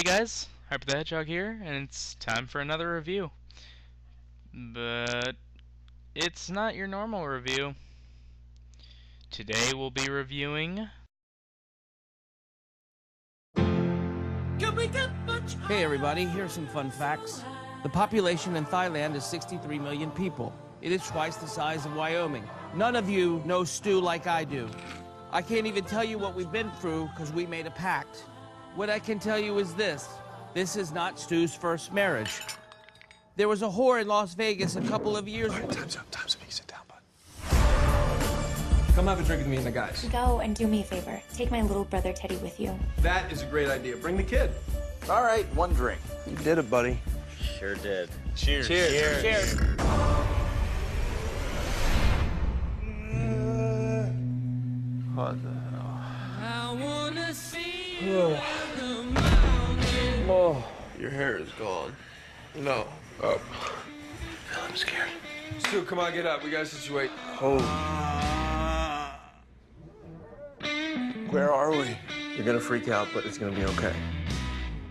guys, Harper the Hedgehog here, and it's time for another review. But it's not your normal review. Today we'll be reviewing... Hey everybody, here's some fun facts. The population in Thailand is 63 million people. It is twice the size of Wyoming. None of you know Stu like I do. I can't even tell you what we've been through because we made a pact. What I can tell you is this. This is not Stu's first marriage. There was a whore in Las Vegas a couple of years ago. All right, time's up. You can sit down, bud. Come have a drink with me and the guys. Go and do me a favor. Take my little brother Teddy with you. That is a great idea. Bring the kid. All right, one drink. You did it, buddy. Sure did. Cheers. Cheers. Cheers. What the hell? Oh, Your hair is gone. No. oh. I'm scared. Stu, come on, get up. We gotta situate. Oh. Where are we? You're gonna freak out, but it's gonna be okay.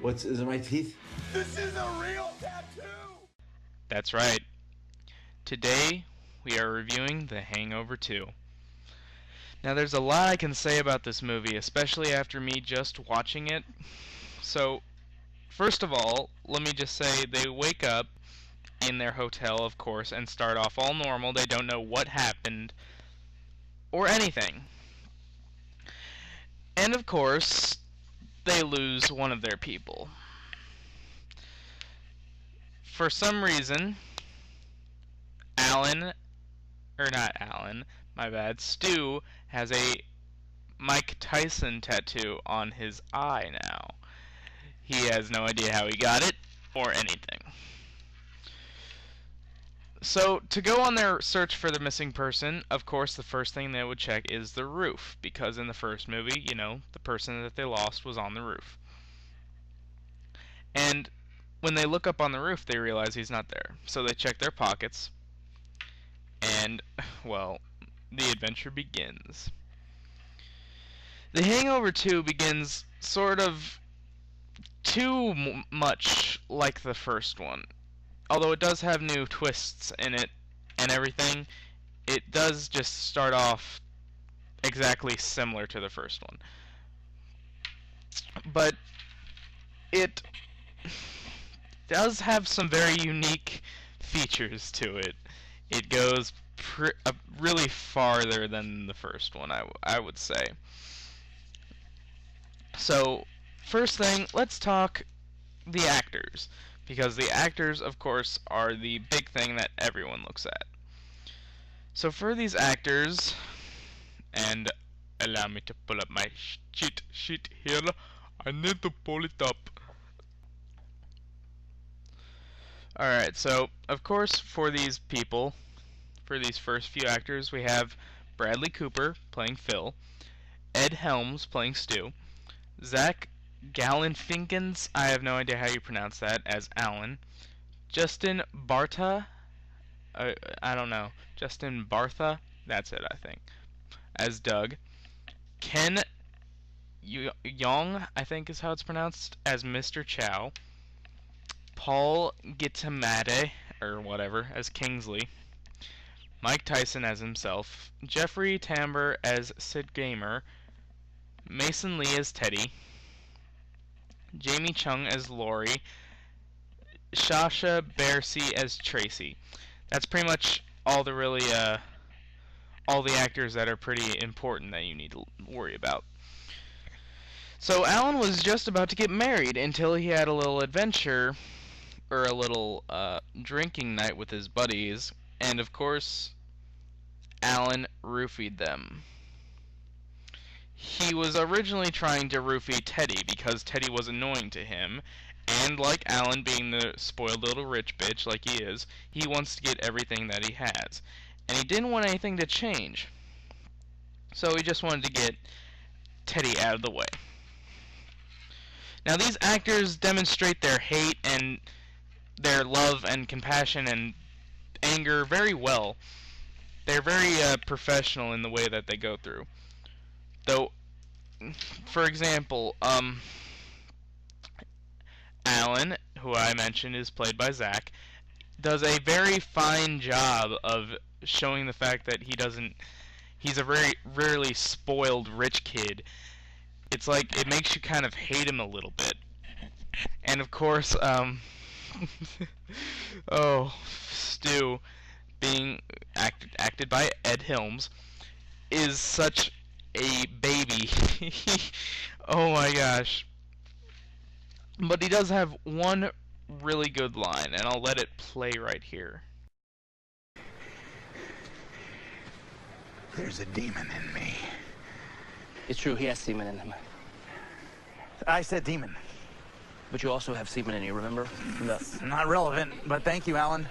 Is it my teeth? This is a real tattoo! That's right. Today we are reviewing The Hangover 2. Now there's a lot I can say about this movie, especially after me just watching it. So, first of all, let me just say they wake up in their hotel, of course, and start off all normal. They don't know what happened or anything. And of course, they lose one of their people. For some reason, Stu has a Mike Tyson tattoo on his eye now. He has no idea how he got it or anything. So, to go on their search for the missing person, of course, the first thing they would check is the roof, because in the first movie, you know, the person that they lost was on the roof. And when they look up on the roof, they realize he's not there. So they check their pockets, and, well, the adventure begins. The Hangover 2 begins sort of too much like the first one. Although it does have new twists in it and everything, it does just start off exactly similar to the first one. But it does have some very unique features to it. It goes really farther than the first one, I would say. So, first thing, let's talk the actors. Because the actors, of course, are the big thing that everyone looks at. So for these actors, and allow me to pull up my cheat sheet here. I need to pull it up. Alright, so, of course, for these people, for these first few actors, we have Bradley Cooper playing Phil, Ed Helms playing Stu, Zach Galifianakis, I have no idea how you pronounce that, as Alan, Justin Bartha, I don't know, Justin Bartha, that's it, I think, as Doug, Ken Jeong, I think is how it's pronounced, as Mr. Chow, Paul Giamatti, or whatever, as Kingsley, Mike Tyson as himself, Jeffrey Tambor as Sid Gamer, Mason Lee as Teddy, Jamie Chung as Lori, Sasha Barcy as Tracy. That's pretty much all the all the actors that are pretty important that you need to worry about. So Alan was just about to get married until he had a little adventure, or a little drinking night with his buddies, and of course, Alan roofied them. He was originally trying to roofie Teddy because Teddy was annoying to him, and like Alan being the spoiled little rich bitch like he is, he wants to get everything that he has. And he didn't want anything to change. So he just wanted to get Teddy out of the way. Now these actors demonstrate their hate and their love and compassion and anger very well. They're very professional in the way that they go through. Though, for example, Alan, who I mentioned is played by Zach, does a very fine job of showing the fact that he's a very rarely spoiled rich kid. It's like it makes you kind of hate him a little bit. And of course, oh, Stu, being acted by Ed Helms, is such a baby. Oh my gosh. But he does have one really good line, and I'll let it play right here. There's a demon in me. It's true, he has semen in him. I said demon. But you also have semen in you, remember? Not relevant, but thank you, Alan.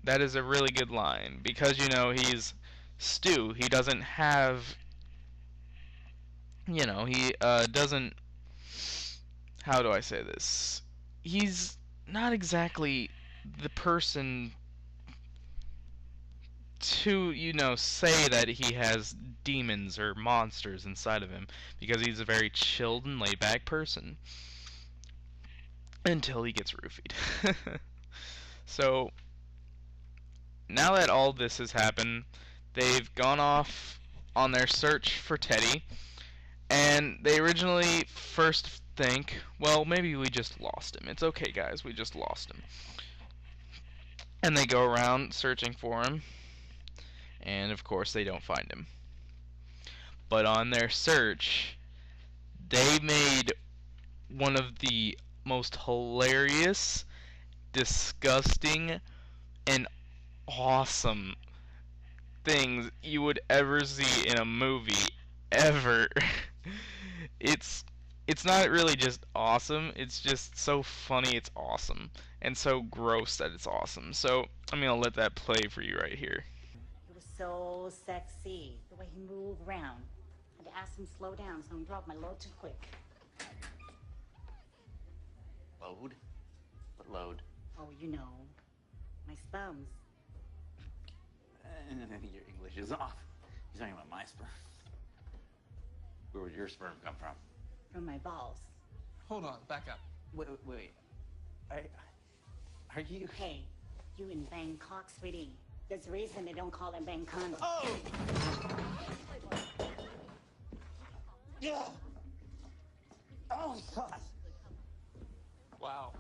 That is a really good line, because, you know, he's Stu. He doesn't have, you know, he doesn't, how do I say this? He's not exactly the person to, you know, say that he has demons or monsters inside of him, because he's a very chilled and laid back person until he gets roofied. So now that all this has happened, they've gone off on their search for Teddy, and they originally first think, well, maybe we just lost him. It's okay, guys, we just lost him. And they go around searching for him, and of course they don't find him. But on their search, they made one of the most hilarious, disgusting, and awesome things you would ever see in a movie, ever. It's not really just awesome, it's just so funny it's awesome, and so gross that it's awesome. So I'm gonna let that play for you right here. It was so sexy, the way he moved around. I had to ask him to slow down so I don't drop my load too quick. Load? What load? Oh, you know, my sperms. Your English is off. He's talking about my sperm. Where would your sperm come from? From my balls. Hold on, back up. Wait. Are you... Hey, you in Bangkok, sweetie. There's a reason they don't call it Bangkok. Oh! Yeah! Oh, God! Wow.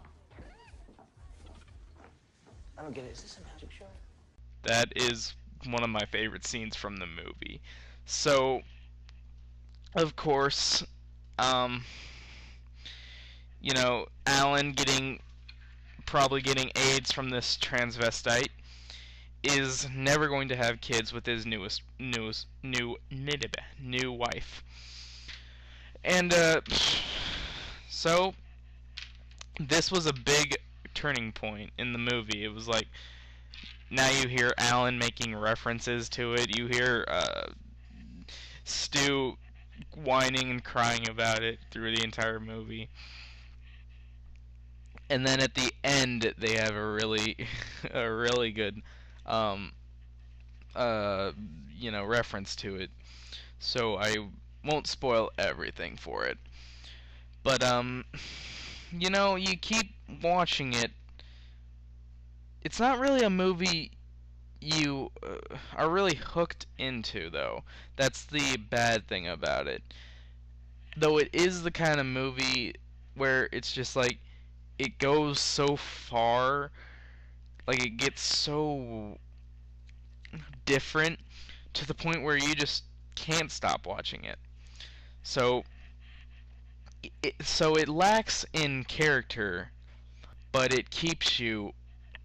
I don't get it. Is this a magic show? That is one of my favorite scenes from the movie. So, of course, you know, Alan probably getting AIDS from this transvestite is never going to have kids with his new wife. And so this was a big turning point in the movie. It was like, now you hear Alan making references to it. You hear Stu whining and crying about it through the entire movie. And then at the end, they have a really good, you know, reference to it. So I won't spoil everything for it. But you know, you keep watching it. It's not really a movie you are really hooked into, though. That's the bad thing about it. Though it is the kind of movie where it's just like, it goes so far, like it gets so different to the point where you just can't stop watching it. So it lacks in character, but it keeps you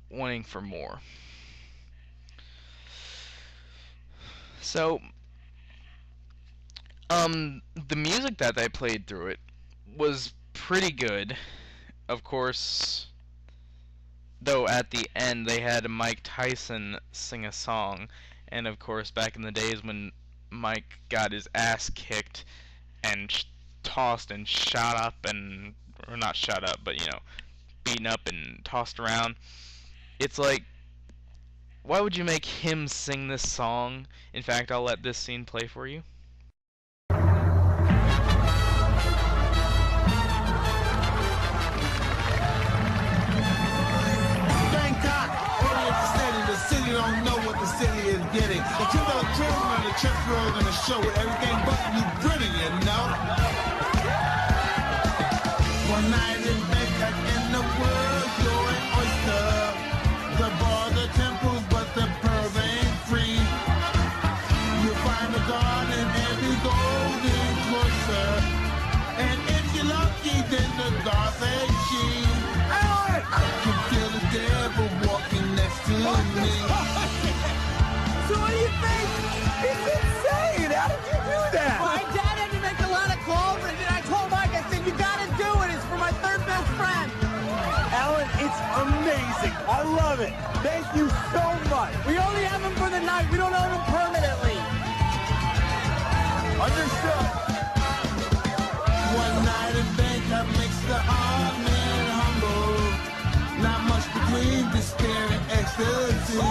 wanting for more. So the music that they played through it was pretty good. Of course, though at the end they had Mike Tyson sing a song, and of course back in the days when Mike got his ass kicked and tossed and shot up and, or not shot up, but you know, beaten up and tossed around, it's like, why would you make him sing this song? In fact, I'll let this scene play for you. show with everything but you grinning, you know. One night in Bangkok in the world, you're an oyster. The bar, the temples, but the pearls ain't free. You'll find a garden every golden cloister. And if you're lucky, then the gods ain't she. I can feel the devil walking next to me. So what do you think? It's insane! How did you do that? My dad had to make a lot of calls, and I told Mike, I said, you gotta do it. It's for my third best friend. Alan, it's amazing. I love it. Thank you so much. We only have him for the night. We don't own him permanently. Understood. One night in Bangkok makes the odd man humble. Not much between despair and ecstasy.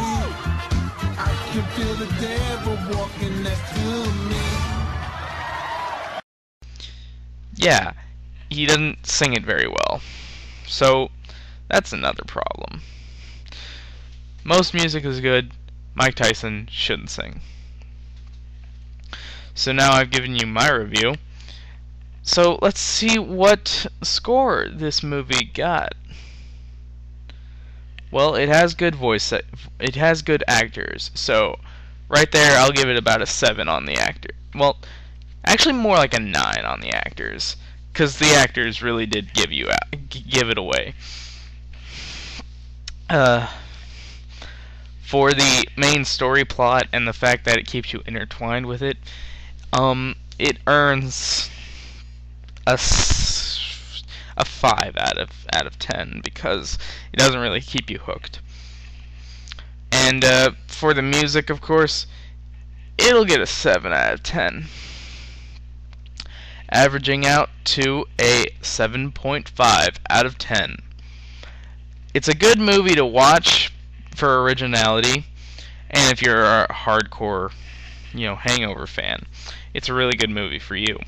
I can feel the devil walking next to me. Yeah, he doesn't sing it very well. So, that's another problem. Most music is good. Mike Tyson shouldn't sing. So now I've given you my review. So let's see what score this movie got. Well, it has good it has good actors. So right there, I'll give it about a 7 on the actor. Well, actually more like a 9 on the actors, because the actors really did give it away. For the main story plot and the fact that it keeps you intertwined with it, it earns a 5 out of 10 because it doesn't really keep you hooked. And for the music, of course, it'll get a 7 out of 10, averaging out to a 7.5 out of 10. It's a good movie to watch for originality, and if you're a hardcore, Hangover fan, it's a really good movie for you.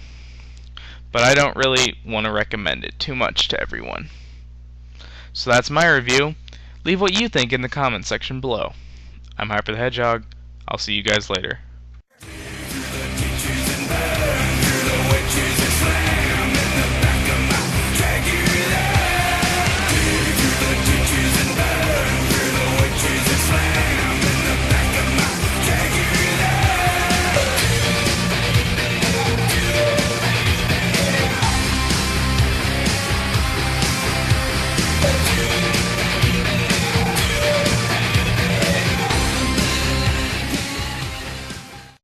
But I don't really want to recommend it too much to everyone. So that's my review. Leave what you think in the comments section below. I'm Hyper the Hedgehog. I'll see you guys later.